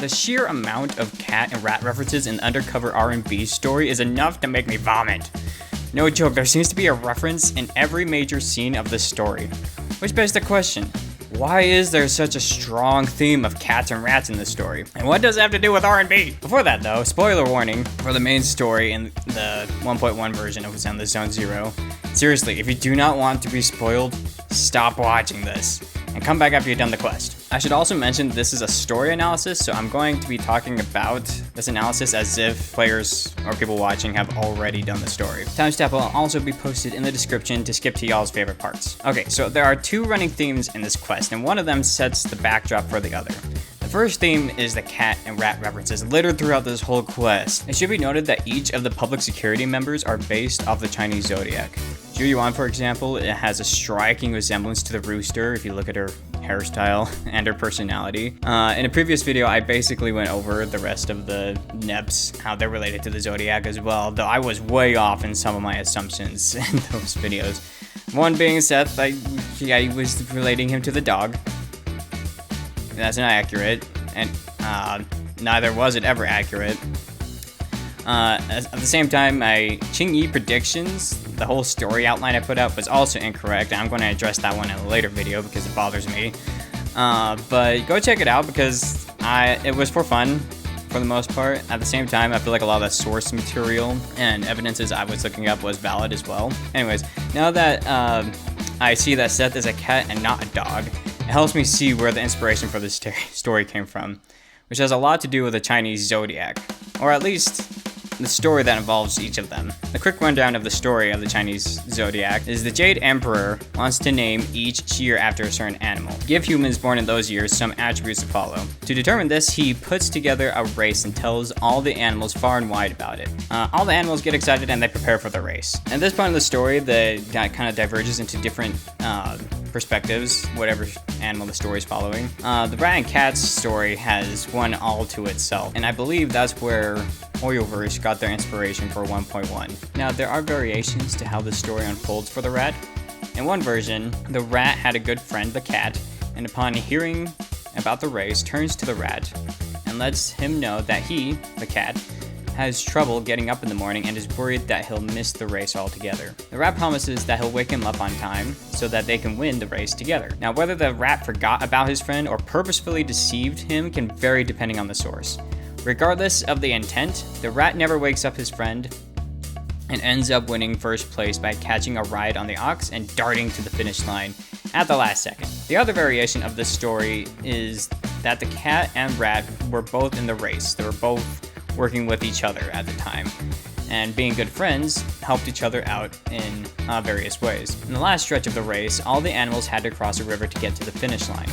The sheer amount of cat and rat references in the Undercover R&B story is enough to make me vomit. No joke, there seems to be a reference in every major scene of this story. Which begs the question, why is there such a strong theme of cats and rats in this story? And what does it have to do with R&B? Before that though, spoiler warning for the main story in the 1.1 version of Zen the Zone Zero. Seriously, if you do not want to be spoiled, stop watching this and come back after you've done the quest. I should also mention this is a story analysis, so I'm going to be talking about this analysis as if players or people watching have already done the story. Timestamp will also be posted in the description to skip to y'all's favorite parts. Okay, so there are two running themes in this quest, and one of them sets the backdrop for the other. The first theme is the cat and rat references littered throughout this whole quest. It should be noted that each of the public security members are based off the Chinese zodiac. Zhu Yuan, for example, it has a striking resemblance to the rooster if you look at her hairstyle and her personality. In a previous video, I basically went over the rest of the NEPS, how they're related to the zodiac as well, though I was way off in some of my assumptions in those videos. One being Seth, I was relating him to the dog. That's not accurate, and neither was it ever accurate. At the same time, my Qingyi predictions, the whole story outline I put out was also incorrect. I'm going to address that one in a later video because it bothers me. But go check it out because it was for fun for the most part. At the same time, I feel like a lot of the source material and evidences I was looking up was valid as well. Anyways, now that I see that Seth is a cat and not a dog, it helps me see where the inspiration for this story came from, which has a lot to do with the Chinese zodiac, or at least the story that involves each of them. The quick rundown of the story of the Chinese zodiac is the Jade Emperor wants to name each year after a certain animal. Give humans born in those years some attributes to follow. To determine this, he puts together a race and tells all the animals far and wide about it. All the animals get excited and they prepare for the race. At this point in the story, that kind of diverges into different perspectives, whatever animal the story is following. The rat and cat's story has one all to itself, and I believe that's where Hoyoverse got their inspiration for 1.1. Now, there are variations to how the story unfolds for the rat. In one version, the rat had a good friend, the cat, and upon hearing about the race, turns to the rat and lets him know that he, the cat, has trouble getting up in the morning and is worried that he'll miss the race altogether. The rat promises that he'll wake him up on time so that they can win the race together. Now, whether the rat forgot about his friend or purposefully deceived him can vary depending on the source. Regardless of the intent, the rat never wakes up his friend and ends up winning first place by catching a ride on the ox and darting to the finish line at the last second. The other variation of this story is that the cat and rat were both in the race. They were both working with each other at the time, and being good friends helped each other out in various ways. In the last stretch of the race, all the animals had to cross a river to get to the finish line.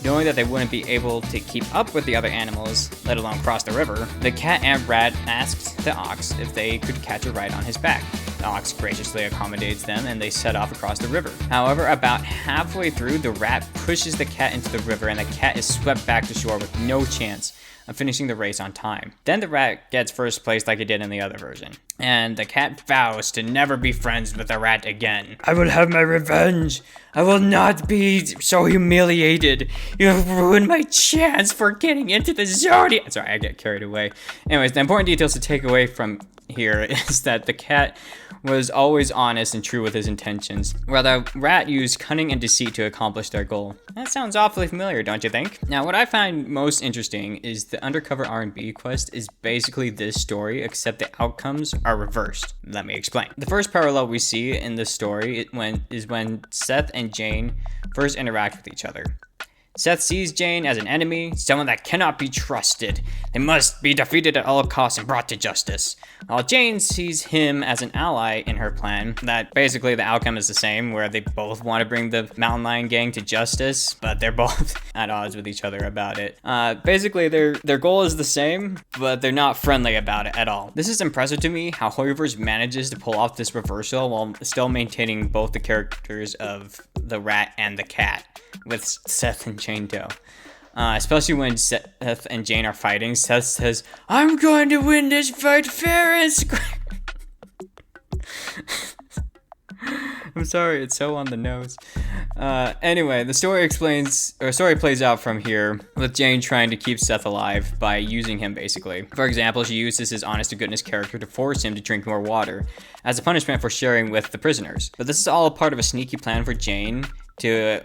Knowing that they wouldn't be able to keep up with the other animals, let alone cross the river, the cat and rat asked the ox if they could catch a ride on his back. The ox graciously accommodates them and they set off across the river. However, about halfway through, the rat pushes the cat into the river and the cat is swept back to shore with no chance of finishing the race on time. Then the rat gets first place like it did in the other version, and the cat vows to never be friends with the rat again. I will have my revenge. I will not be so humiliated. You have ruined my chance for getting into the zodiac. Sorry, I get carried away. Anyways, the important details to take away from here is that the cat was always honest and true with his intentions, while the rat used cunning and deceit to accomplish their goal. That sounds awfully familiar, don't you think? Now, what I find most interesting is the Undercover R&B quest is basically this story, except the outcomes are reversed. Let me explain. The first parallel we see in this story is when Seth and Jane first interact with each other. Seth sees Jane as an enemy, someone that cannot be trusted. They must be defeated at all costs and brought to justice. While Jane sees him as an ally in her plan, that basically the outcome is the same, where they both want to bring the Mountain Lion gang to justice, but they're both at odds with each other about it. Basically, their goal is the same, but they're not friendly about it at all. This is impressive to me, how Hoyoverse manages to pull off this reversal while still maintaining both the characters of the rat and the cat, with Seth and Jane Doe. Especially when Seth and Jane are fighting, Seth says, "I'm going to win this fight fair and square." I'm sorry, it's so on the nose. Anyway, the story plays out from here with Jane trying to keep Seth alive by using him, basically. For example, she uses his honest-to-goodness character to force him to drink more water as a punishment for sharing with the prisoners. But this is all part of a sneaky plan for Jane to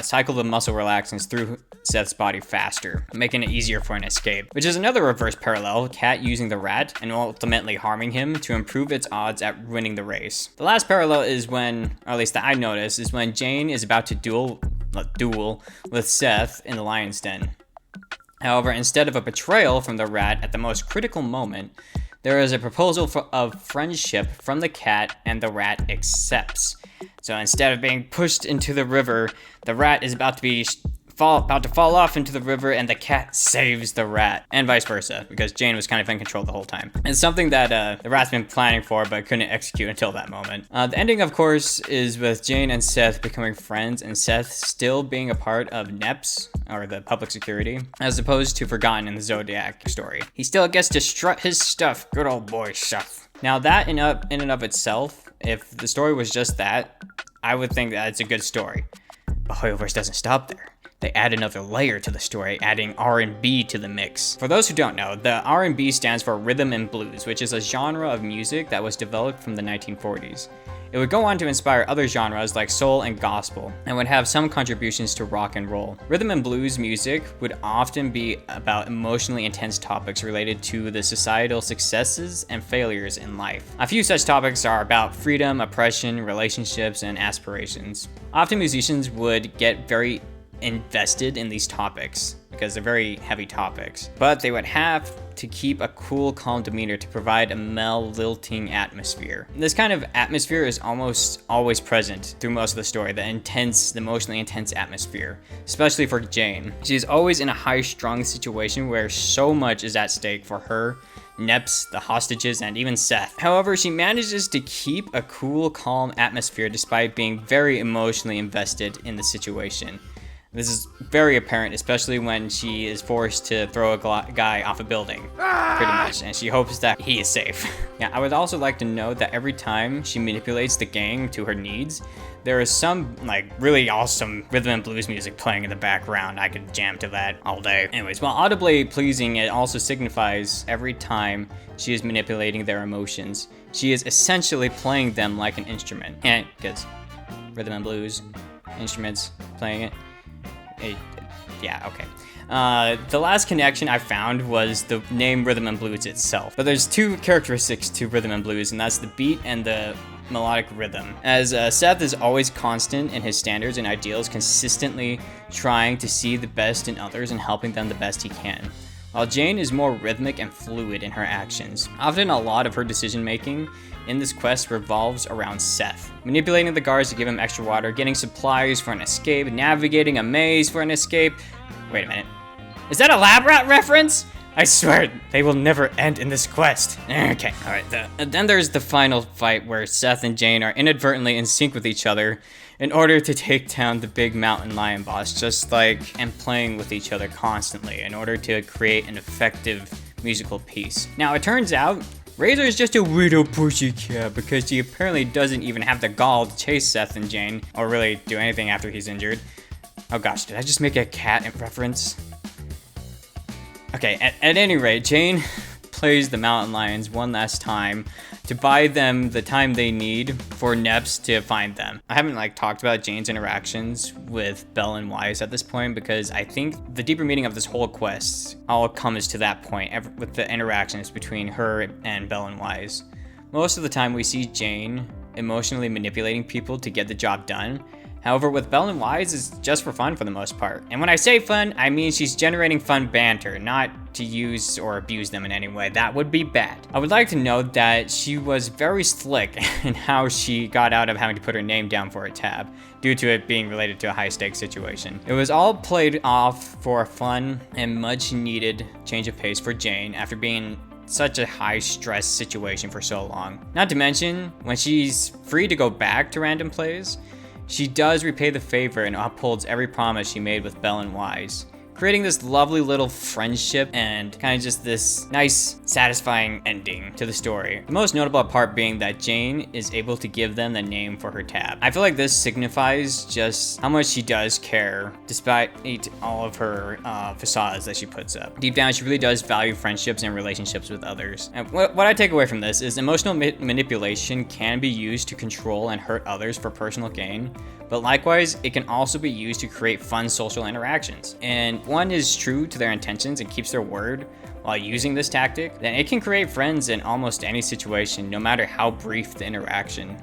cycle the muscle relaxants through Seth's body faster, making it easier for an escape, which is another reverse parallel, Cat using the rat and ultimately harming him to improve its odds at winning the race. The last parallel is when, or at least that I noticed, is when Jane is about to duel with Seth in the lion's den. However, instead of a betrayal from the rat at the most critical moment, there is a proposal of friendship from the cat, and the rat accepts. So instead of being pushed into the river, the rat is about to fall off into the river, and the cat saves the rat, and vice versa, because Jane was kind of in control the whole time. It's something that the rat's been planning for, but couldn't execute until that moment. The ending, of course, is with Jane and Seth becoming friends, and Seth still being a part of NEPS, or the public security, as opposed to forgotten in the Zodiac story. He still gets to strut his stuff, good old boy stuff. Now that in and of itself, if the story was just that, I would think that it's a good story. But Hoyoverse doesn't stop there. They add another layer to the story, adding R&B to the mix. For those who don't know, the R&B stands for rhythm and blues, which is a genre of music that was developed from the 1940s. It would go on to inspire other genres like soul and gospel, and would have some contributions to rock and roll. Rhythm and blues music would often be about emotionally intense topics related to the societal successes and failures in life. A few such topics are about freedom, oppression, relationships, and aspirations. Often musicians would get very invested in these topics because they're very heavy topics, but they would have to keep a cool, calm demeanor to provide a lilting atmosphere. This kind of atmosphere is almost always present through most of the story, the emotionally intense atmosphere, especially for Jane. She's always in a high-strung situation where so much is at stake for her, NEPS, the hostages, and even Seth. However, she manages to keep a cool, calm atmosphere despite being very emotionally invested in the situation. This is very apparent, especially when she is forced to throw a guy off a building, pretty much, and she hopes that he is safe. Yeah, I would also like to note that every time she manipulates the gang to her needs, there is some, really awesome rhythm and blues music playing in the background. I could jam to that all day. Anyways, while audibly pleasing, it also signifies every time she is manipulating their emotions, she is essentially playing them like an instrument. And, because rhythm and blues, instruments, playing it. Yeah, okay. The last connection I found was the name Rhythm and Blues itself. But there's two characteristics to Rhythm and Blues, and that's the beat and the melodic rhythm. As Seth is always constant in his standards and ideals, consistently trying to see the best in others and helping them the best he can, while Jane is more rhythmic and fluid in her actions. Often a lot of her decision making in this quest revolves around Seth. Manipulating the guards to give him extra water, getting supplies for an escape, navigating a maze for an escape. Wait a minute. Is that a lab rat reference? I swear, they will never end in this quest. Okay, alright. Then there's the final fight where Seth and Jane are inadvertently in sync with each other in order to take down the big mountain lion boss, and playing with each other constantly in order to create an effective musical piece. Now, it turns out Razor is just a weirdo pussycat because he apparently doesn't even have the gall to chase Seth and Jane, or really do anything after he's injured. Oh gosh, did I just make a cat reference? Okay, at any rate, Jane plays the mountain lions one last time to buy them the time they need for NEPS to find them. I haven't talked about Jane's interactions with Belle and Wise at this point because I think the deeper meaning of this whole quest all comes to that point with the interactions between her and Belle and Wise. Most of the time we see Jane emotionally manipulating people to get the job done. However, with Belle and Wise, it's just for fun for the most part. And when I say fun, I mean she's generating fun banter, not to use or abuse them in any way. That would be bad. I would like to note that she was very slick in how she got out of having to put her name down for a tab, due to it being related to a high-stakes situation. It was all played off for a fun and much-needed change of pace for Jane after being such a high-stress situation for so long. Not to mention, when she's free to go back to random plays, she does repay the favor and upholds every promise she made with Belle and Wise, creating this lovely little friendship and kind of just this nice, satisfying ending to the story. The most notable part being that Jane is able to give them the name for her tab. I feel like this signifies just how much she does care, despite all of her facades that she puts up. Deep down, she really does value friendships and relationships with others. And what I take away from this is emotional manipulation can be used to control and hurt others for personal gain, but likewise, it can also be used to create fun social interactions. And if one is true to their intentions and keeps their word while using this tactic, then it can create friends in almost any situation, no matter how brief the interaction.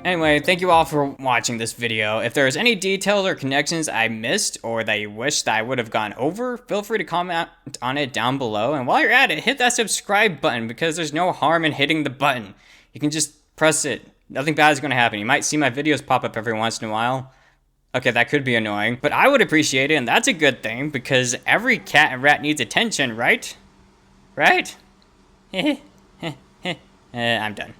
Anyway, thank you all for watching this video. If there's any details or connections I missed or that you wish that I would have gone over, feel free to comment on it down below. And while you're at it, hit that subscribe button because there's no harm in hitting the button. You can just press it. Nothing bad is going to happen. You might see my videos pop up every once in a while. Okay, that could be annoying, but I would appreciate it, and that's a good thing because every cat and rat needs attention, right? Right? I'm done.